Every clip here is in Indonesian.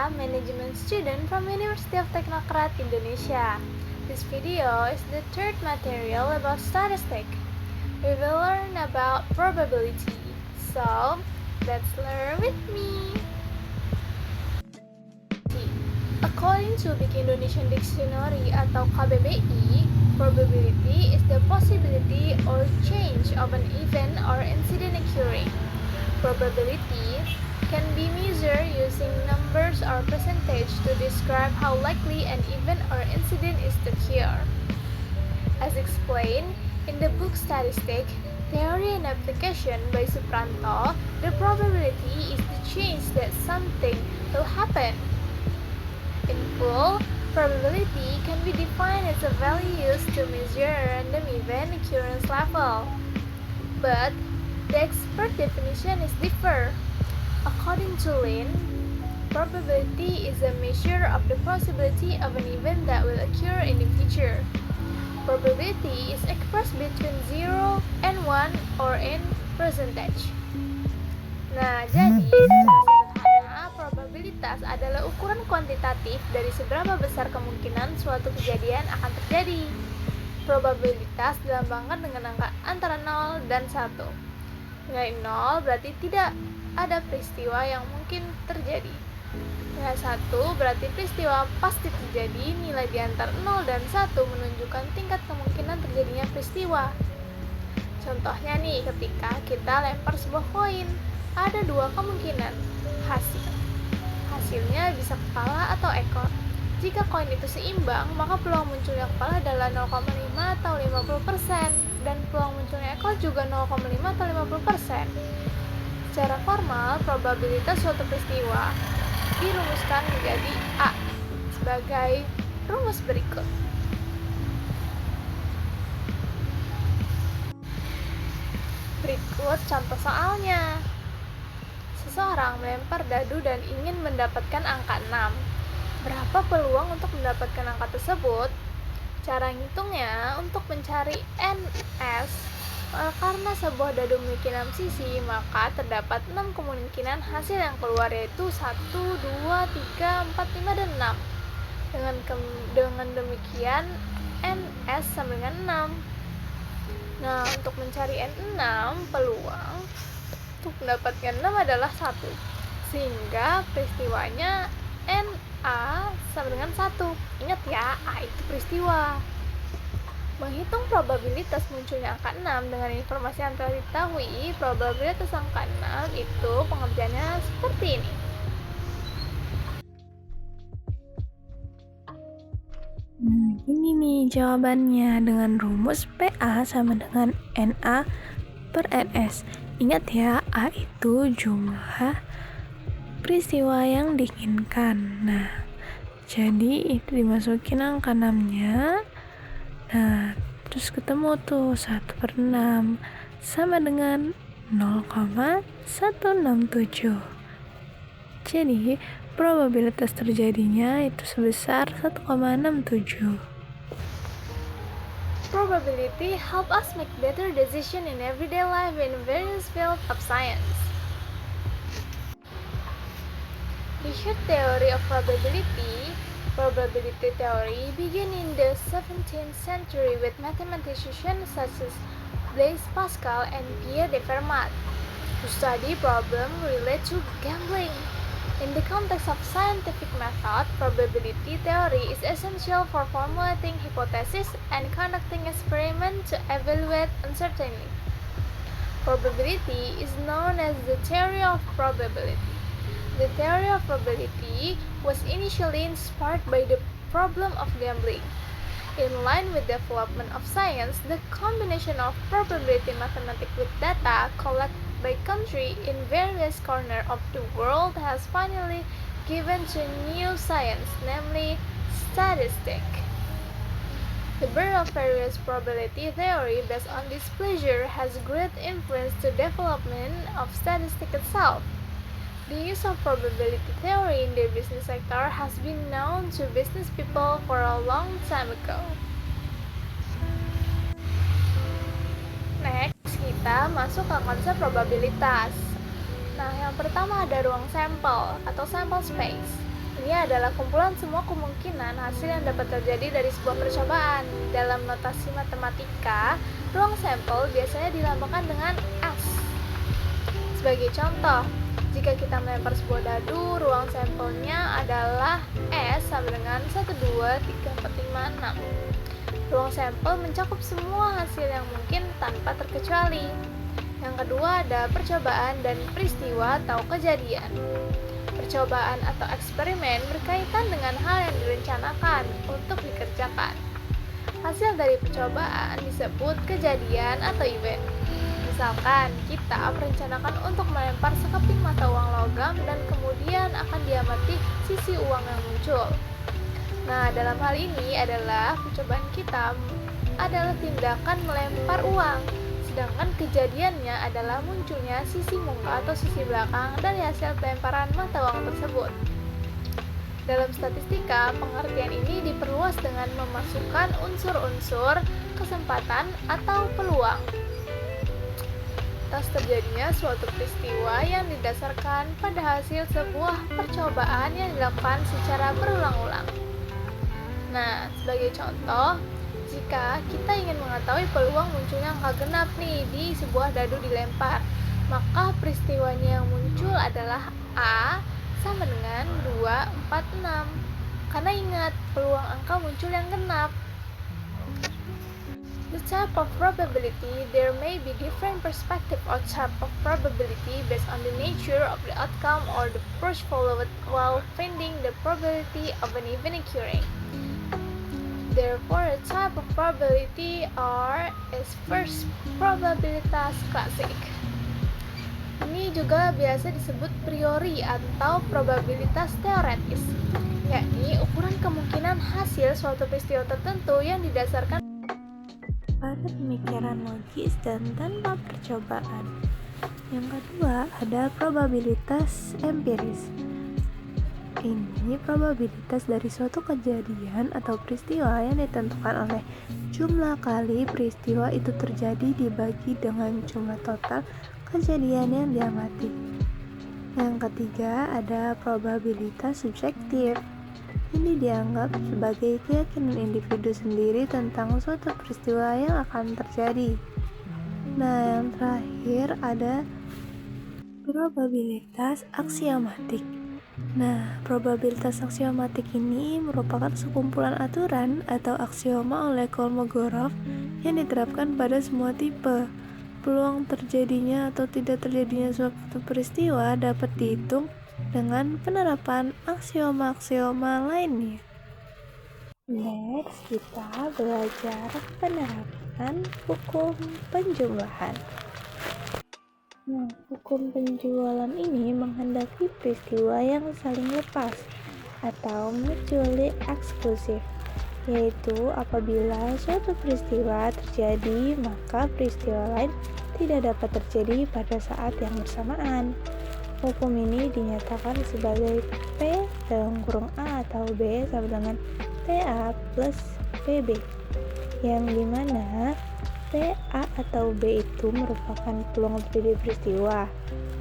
Pratama, management student from University of Technocrat Indonesia. This video is the third material about statistics. We will learn about probability. So, let's learn with me. According to Big Indonesian Dictionary atau KBBI, probability is the possibility or change of an event or incident occurring. Probability can be measured using numbers or percentage to describe how likely an event or incident is to occur. As explained in the book Statistics, Theory and Application by Supranto, the probability is the chance that something will happen. In full, probability can be defined as a value used to measure a random event occurrence level. But the expert definition is differ. According to Lin, probability is a measure of the possibility of an event that will occur in the future. Probability is expressed between 0 and 1 or in percentage. Nah, jadi secara sederhana, probabilitas adalah ukuran kuantitatif dari seberapa besar kemungkinan suatu kejadian akan terjadi. Probabilitas dilambangkan dengan angka antara 0 dan 1. Nilai 0 berarti tidak ada peristiwa yang mungkin terjadi. Nilai 1 berarti peristiwa pasti terjadi. Nilai di antara 0 dan 1 menunjukkan tingkat kemungkinan terjadinya peristiwa. Contohnya nih, ketika kita lempar sebuah koin, ada dua kemungkinan hasilnya bisa kepala atau ekor. Jika koin itu seimbang, maka peluang munculnya kepala adalah 0,5 atau 50%, dan peluang munculnya ekor juga 0,5 atau 50%. Secara formal, probabilitas suatu peristiwa dirumuskan menjadi A sebagai rumus berikut. Berikut contoh soalnya. Seseorang melempar dadu dan ingin mendapatkan angka 6. Berapa peluang untuk mendapatkan angka tersebut? Cara ngitungnya untuk mencari NS, karena sebuah dadu memiliki 6 sisi, maka terdapat 6 kemungkinan hasil yang keluar, yaitu 1, 2, 3, 4, 5, dan 6. Dengan demikian, NS sama dengan 6. Nah, untuk mencari N6, peluang untuk mendapatkan 6 adalah 1. Sehingga peristiwanya NA sama dengan 1. Ingat ya, A itu peristiwa. Menghitung probabilitas munculnya angka 6 dengan informasi yang telah diketahui, probabilitas angka 6 itu pengerjaannya seperti ini. Nah, ini nih jawabannya dengan rumus PA sama dengan NA per NS. Ingat ya, A itu jumlah peristiwa yang diinginkan. Nah, jadi itu dimasukin angka 6-nya. Nah, terus ketemu tuh 1 per 6 sama dengan 0,167. Jadi, probabilitas terjadinya itu sebesar 1,67. Probability help us make better decision in everyday life in various fields of science. The short theory of probability theory began in the 17th century with mathematicians such as Blaise Pascal and Pierre de Fermat to study problems related to gambling. In the context of scientific method, probability theory is essential for formulating hypotheses and conducting experiments to evaluate uncertainty. Probability is known as the theory of probability. The theory of probability was initially inspired by the problem of gambling. In line with the development of science, the combination of probability mathematics with data collected by country in various corners of the world has finally given to new science, namely statistics. The birth of various probability theory based on this pleasure has great influence to development of statistics itself. The use of probability theory in the business sector has been known to business people for a long time ago. Next, kita masuk ke konsep probabilitas. Nah, yang pertama ada ruang sampel atau sample space. Ini adalah kumpulan semua kemungkinan hasil yang dapat terjadi dari sebuah percobaan. Dalam notasi matematika, ruang sampel biasanya dilambangkan dengan S. Sebagai contoh, jika kita melempar sebuah dadu, ruang sampelnya adalah S sama dengan 1, 2, 3, 4, 5, 6. Ruang sampel mencakup semua hasil yang mungkin tanpa terkecuali. Yang kedua ada percobaan dan peristiwa atau kejadian. Percobaan atau eksperimen berkaitan dengan hal yang direncanakan untuk dikerjakan. Hasil dari percobaan disebut kejadian atau event. Misalkan, kita merencanakan untuk melempar sekeping mata uang logam dan kemudian akan diamati sisi uang yang muncul. Nah, dalam hal ini adalah percobaan kita adalah tindakan melempar uang, sedangkan kejadiannya adalah munculnya sisi muka atau sisi belakang dari hasil pelemparan mata uang tersebut. Dalam statistika, pengertian ini diperluas dengan memasukkan unsur-unsur kesempatan atau peluang atas terjadinya suatu peristiwa yang didasarkan pada hasil sebuah percobaan yang dilakukan secara berulang-ulang. Nah, sebagai contoh, jika kita ingin mengetahui peluang munculnya angka genap nih di sebuah dadu dilempar, maka peristiwanya yang muncul adalah A sama dengan 2, 4, 6. Karena ingat, peluang angka muncul yang genap. The type of probability, there may be different perspective or type of probability based on the nature of the outcome or the approach followed while finding the probability of an event occurring. Therefore, the type of probability R is first probabilitas classic. Ini juga biasa disebut priori atau probabilitas teoretis, yakni ukuran kemungkinan hasil suatu peristiwa tertentu yang didasarkan pada pemikiran logis dan tanpa percobaan. Yang kedua ada probabilitas empiris. Ini probabilitas dari suatu kejadian atau peristiwa yang ditentukan oleh jumlah kali peristiwa itu terjadi dibagi dengan jumlah total kejadian yang diamati. Yang ketiga ada probabilitas subjektif. Ini dianggap sebagai keyakinan individu sendiri tentang suatu peristiwa yang akan terjadi. Nah, yang terakhir ada probabilitas aksiomatik. Nah, probabilitas aksiomatik ini merupakan sekumpulan aturan atau aksioma oleh Kolmogorov yang diterapkan pada semua tipe. Peluang terjadinya atau tidak terjadinya suatu peristiwa dapat dihitung dengan penerapan aksioma-aksioma lainnya. Next, kita belajar penerapan hukum penjumlahan. Nah, hukum penjualan ini menghendaki peristiwa yang saling lepas atau mutually exclusive, yaitu apabila suatu peristiwa terjadi, maka peristiwa lain tidak dapat terjadi pada saat yang bersamaan. Hukum ini dinyatakan sebagai P dalam kurung A atau B sama dengan PA plus PB, yang dimana PA atau B itu merupakan peluang terjadi peristiwa,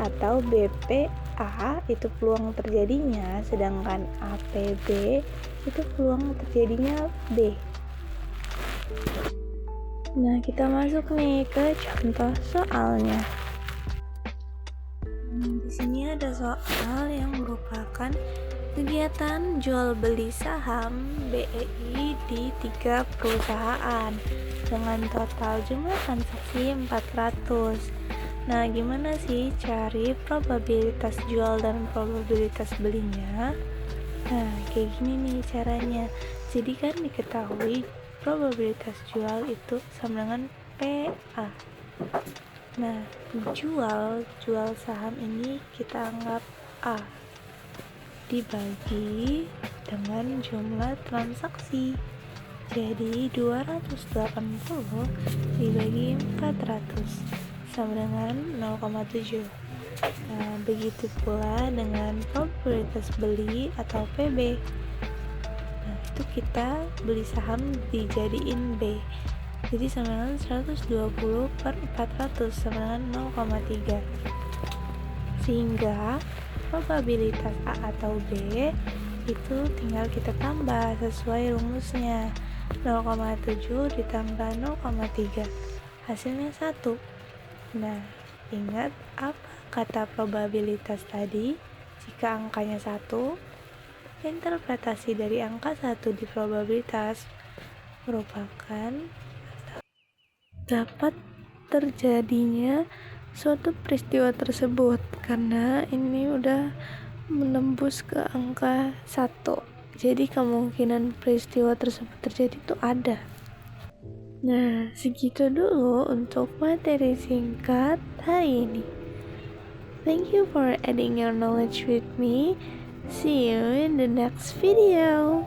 atau BPA itu peluang terjadinya, sedangkan APB itu peluang terjadinya B. Nah, kita masuk nih ke contoh soalnya. Di sini ada soal yang merupakan kegiatan jual beli saham BEI di 3 perusahaan dengan total jumlah transaksi 400. Nah, gimana sih cari probabilitas jual dan probabilitas belinya? Nah, kayak gini nih caranya. Jadi kan diketahui probabilitas jual itu sama dengan PA. Nah, jual saham ini kita anggap A dibagi dengan jumlah transaksi. Jadi 280 dibagi 400 sama dengan 0,7. Nah, begitu pula dengan probabilitas beli atau PB. Nah, itu kita beli saham dijadiin B. Jadi sama dengan 120 per 400 sama dengan 0,3. Sehingga probabilitas A atau B itu tinggal kita tambah sesuai rumusnya. 0,7 ditambah 0,3 hasilnya 1. Nah, ingat apa kata probabilitas tadi? Jika angkanya 1, interpretasi dari angka 1 di probabilitas merupakan dapat terjadinya suatu peristiwa tersebut, karena ini udah menembus ke angka 1. Jadi kemungkinan peristiwa tersebut terjadi itu ada. Nah, segitu dulu untuk materi singkat hari ini. Thank you for adding your knowledge with me. See you in the next video.